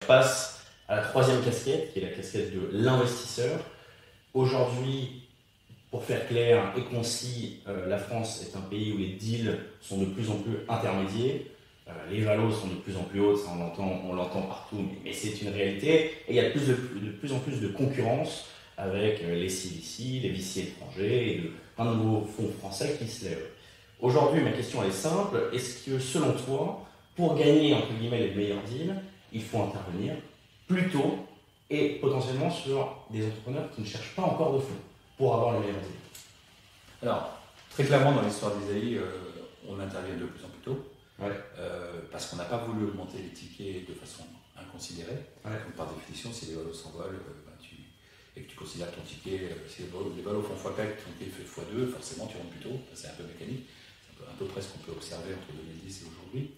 Je passe à la troisième casquette, qui est la casquette de l'investisseur. Aujourd'hui, pour faire clair et concis, la France est un pays où les deals sont de plus en plus intermédiaires. Les valos sont de plus en plus hautes, ça on l'entend partout, mais c'est une réalité. Et il y a de plus en plus de concurrence avec les CVC, les VC étrangers et un nouveau fonds français qui se lève. Aujourd'hui, ma question est simple. Est-ce que, selon toi, pour gagner entre guillemets les meilleurs deals, il faut intervenir plus tôt et potentiellement sur des entrepreneurs qui ne cherchent pas encore de fonds pour avoir les meilleurs deals? Alors, très clairement, dans l'histoire d'Isaïe, on intervient de plus en plus tôt. Ouais. Parce qu'on n'a pas voulu augmenter les tickets de façon inconsidérée. Ouais. Donc, par définition, si les valos s'envolent et que tu considères ton ticket, si les valos font x4, ton ticket fait x2, forcément tu rentres plus tôt. C'est un peu mécanique. C'est à peu près ce qu'on peut observer entre 2010 et aujourd'hui.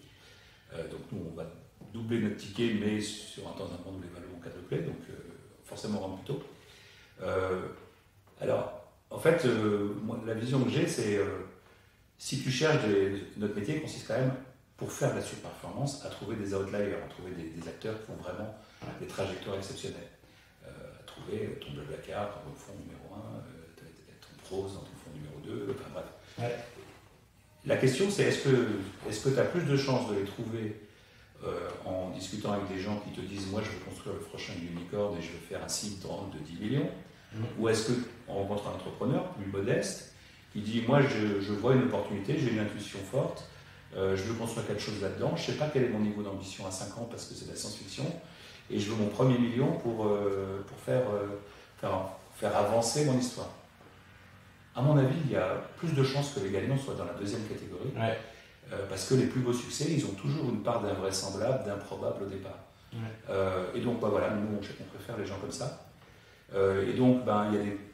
Donc nous, on va doubler notre ticket, mais sur un temps d'un monde où les valos ont quadruplé, donc forcément on rentre plus tôt. Alors, en fait, moi, la vision que j'ai, c'est si tu cherches notre métier consiste quand même, pour faire de la surperformance, à trouver des outliers, à trouver des acteurs qui font vraiment des trajectoires exceptionnelles. À trouver ton BlaBlaCar dans ton fonds numéro 1, ton Prose dans ton fonds numéro 2, enfin bref. Ouais. La question, c'est est-ce que tu as plus de chances de les trouver en discutant avec des gens qui te disent moi je veux construire le prochain unicorn et je veux faire un seed round de 10 millions, ou est-ce qu'on rencontre un entrepreneur plus modeste qui dit moi je vois une opportunité, j'ai une intuition forte, je veux construire quelque chose là-dedans, je ne sais pas quel est mon niveau d'ambition à 5 ans parce que c'est de la science-fiction, et je veux mon premier million pour faire avancer mon histoire. À mon avis, il y a plus de chances que les gagnants soient dans la deuxième catégorie, Ouais. Parce que les plus beaux succès, ils ont toujours une part d'invraisemblable, d'improbable au départ. Ouais. Et donc, voilà, nous, on préfère les gens comme ça. Et donc,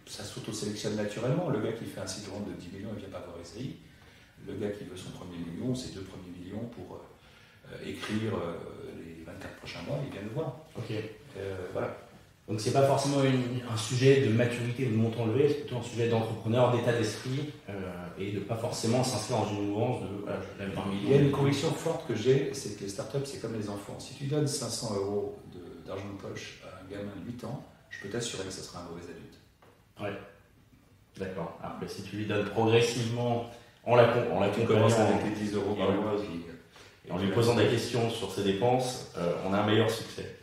ça s'auto-sélectionne naturellement. Le gars qui fait un site round de 10 millions, il ne vient pas voir SAI. Le gars qui veut son premier million, ses 2 premiers millions pour écrire les 24 prochains mois, il vient le voir. Ok. Voilà. Donc c'est pas forcément un sujet de maturité ou de montant levé, c'est plutôt un sujet d'entrepreneur, d'état d'esprit et de pas forcément s'inscrire dans une mouvance de voilà, je lève 20 millions. Il y a une conviction forte que j'ai, c'est que les startups, c'est comme les enfants. Si tu donnes 500 € d'argent de poche à un gamin de 8 ans, je peux t'assurer que ce sera un mauvais adulte. Ouais, d'accord. Après, si tu lui donnes progressivement, en l'accompagnant, avec les 10 € par mois, et en lui posant des questions sur ses dépenses, on a un meilleur succès.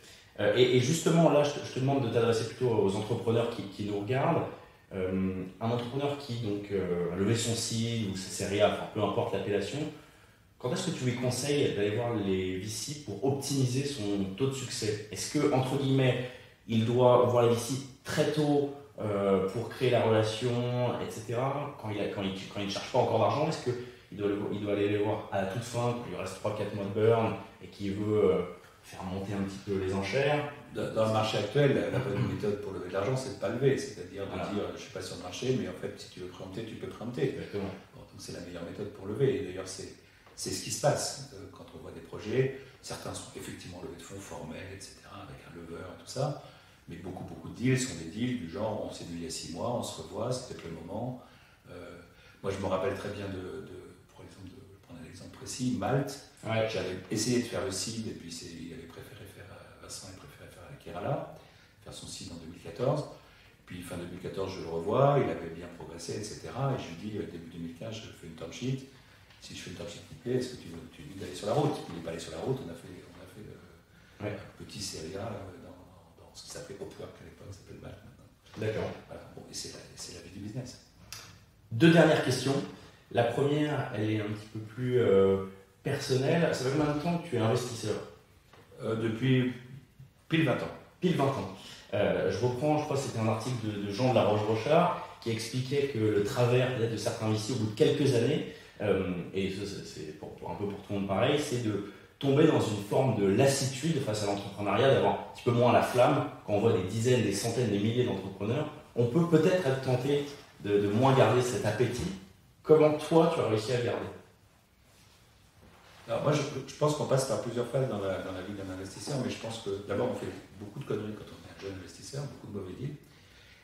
Et justement, là, je te demande de t'adresser plutôt aux entrepreneurs qui nous regardent. Un entrepreneur qui donc a levé son seed ou sa série A, enfin, peu importe l'appellation, quand est-ce que tu lui conseilles d'aller voir les VC pour optimiser son taux de succès? Est-ce que, entre guillemets, il doit voir les VC très tôt pour créer la relation, etc. Quand il ne cherche pas encore d'argent, est-ce qu'il doit aller les voir à la toute fin, quand il lui reste 3-4 mois de burn et qu'il veut faire monter un petit peu les enchères? Dans le marché actuel, la bonne méthode pour lever de l'argent, c'est de ne pas lever. C'est-à-dire de dire je ne suis pas sur le marché, mais en fait, si tu veux préempter, tu peux préempter. Exactement. Bon, donc c'est la meilleure méthode pour lever. Et d'ailleurs, c'est ce qui se passe quand on voit des projets. Certains sont effectivement levés de fonds formels, etc., avec un lever et tout ça. Mais beaucoup de deals sont des deals du genre on s'est vu il y a 6 mois, on se revoit, c'est peut-être le moment. Moi, je me rappelle très bien pour exemple, de prendre un exemple précis, Malte. Ouais. J'avais essayé de faire le seed et puis Vincent avait préféré faire avec Kerala, faire son seed en 2014. Puis fin 2014, je le revois, il avait bien progressé, etc. Et je lui dis, début 2015, je fais une term sheet. Si je fais une term sheet qui te plaît, est-ce que tu dis d'aller sur la route? Il n'est pas allé sur la route, on a fait un petit série A dans ce qui s'appelait Upwork à l'époque, ça s'appelle Malte maintenant. D'accord. Voilà. Bon, et c'est la vie du business. 2 dernières questions. La première, elle est un petit peu plus personnelle. Ça fait combien de temps que tu es investisseur? Depuis pile 20 ans. Pile 20 ans. Je reprends, je crois que c'était un article de Jean de la Roche-Brochard qui expliquait que le travers peut-être de certains VC au bout de quelques années, et c'est un peu pour tout le monde pareil, c'est de tomber dans une forme de lassitude face à l'entrepreneuriat, d'avoir un petit peu moins la flamme. Quand on voit des dizaines, des centaines, des milliers d'entrepreneurs, on peut peut-être être tenté de moins garder cet appétit. Comment toi, tu as réussi à le garder? Alors moi, je pense qu'on passe par plusieurs phases dans la vie d'un investisseur, mais je pense que d'abord, on fait beaucoup de conneries quand on est un jeune investisseur, beaucoup de mauvais deals.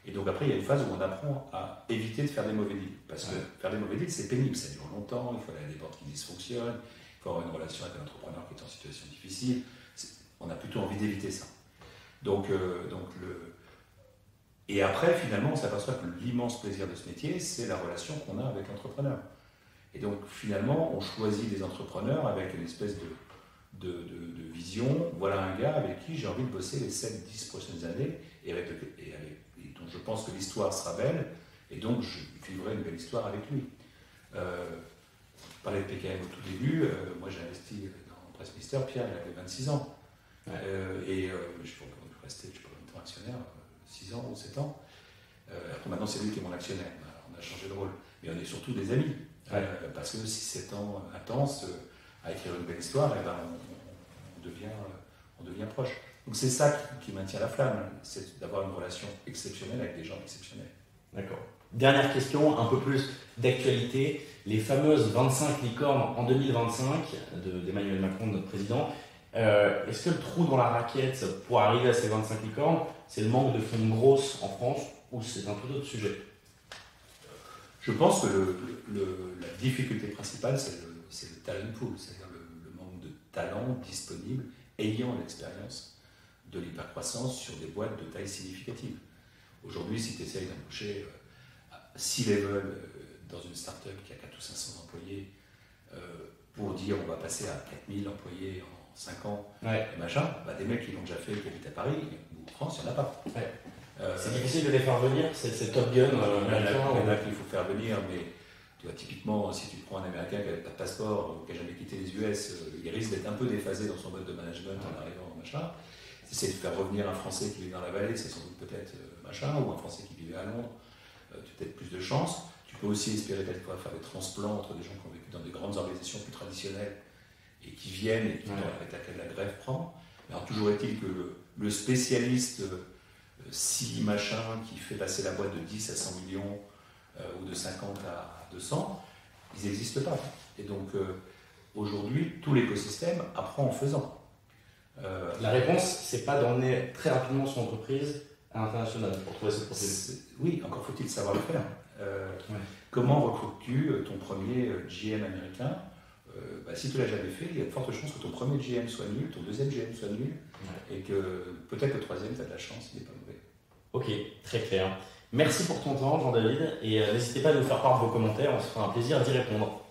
Et donc après, il y a une phase où on apprend à éviter de faire des mauvais deals. Parce que faire des mauvais deals, c'est pénible, ça dure longtemps, il faut aller à des portes qui dysfonctionnent, il faut avoir une relation avec un entrepreneur qui est en situation difficile. On a plutôt envie d'éviter ça. Et après, finalement, on s'aperçoit que l'immense plaisir de ce métier, c'est la relation qu'on a avec l'entrepreneur. Et donc, finalement, on choisit des entrepreneurs avec une espèce de vision. Voilà un gars avec qui j'ai envie de bosser les 7-10 prochaines années et dont je pense que l'histoire sera belle et donc je vivrai une belle histoire avec lui. Je parlais de PKM au tout début. Moi, j'ai investi dans Pressmister. Pierre, il avait 26 ans. Ouais. Je suis resté, je sais pas combien de temps actionnaire, 6 ans ou 7 ans. Après, maintenant, c'est lui qui est mon actionnaire. On a changé de rôle. Mais on est surtout des amis. Ouais. Parce que 6-7 ans intenses à écrire une belle histoire, et ben on devient proche. Donc c'est ça qui maintient la flamme, c'est d'avoir une relation exceptionnelle avec des gens exceptionnels. D'accord. Dernière question, un peu plus d'actualité. Les fameuses 25 licornes en 2025 d'Emmanuel Macron, notre président. Est-ce que le trou dans la raquette pour arriver à ces 25 licornes, c'est le manque de fonds de grosses en France ou c'est un tout autre sujet? Je pense que la difficulté principale, c'est le talent pool, c'est-à-dire le manque de talent disponible ayant l'expérience de l'hypercroissance sur des boîtes de taille significative. Aujourd'hui, si tu essayes d'embaucher C-level dans une start-up qui a 400 ou 500 employés pour dire on va passer à 4000 employés en 5 ans, ouais. Et machin, des mecs qui l'ont déjà fait, qui habitent à Paris ou en France, il n'y en a pas. Ouais. C'est difficile de les faire venir, c'est Top Gun. Il y en a qu'il faut faire venir, mais tu vois, typiquement, si tu prends un Américain qui n'a pas de passeport, qui n'a jamais quitté les US, il risque d'être un peu déphasé dans son mode de management en arrivant, machin. Si c'est de faire revenir un Français qui vit dans la vallée, c'est sans doute peut-être machin, ou un Français qui vivait à Londres, tu as peut-être plus de chance. Tu peux aussi espérer quelquefois faire des transplants entre des gens qui ont vécu dans des grandes organisations plus traditionnelles et qui viennent et qui avec laquelle la grève prend. Alors toujours est-il que le spécialiste si machin qui fait passer la boîte de 10 à 100 millions ou de 50 à 200, ils n'existent pas. Et donc aujourd'hui, tout l'écosystème apprend en faisant. La réponse, c'est pas d'emmener très rapidement son entreprise à l'international pour trouver ce profil. Oui, encore faut-il savoir le faire. Comment recrutes-tu ton premier GM américain? Si tu ne l'as jamais fait, il y a de fortes chances que ton premier GM soit nul, ton deuxième GM soit nul, et que peut-être le troisième, tu as de la chance, il n'est pas mauvais. Ok, très clair. Merci pour ton temps, Jean-David, et n'hésitez pas à nous faire part de vos commentaires, on se fera un plaisir d'y répondre.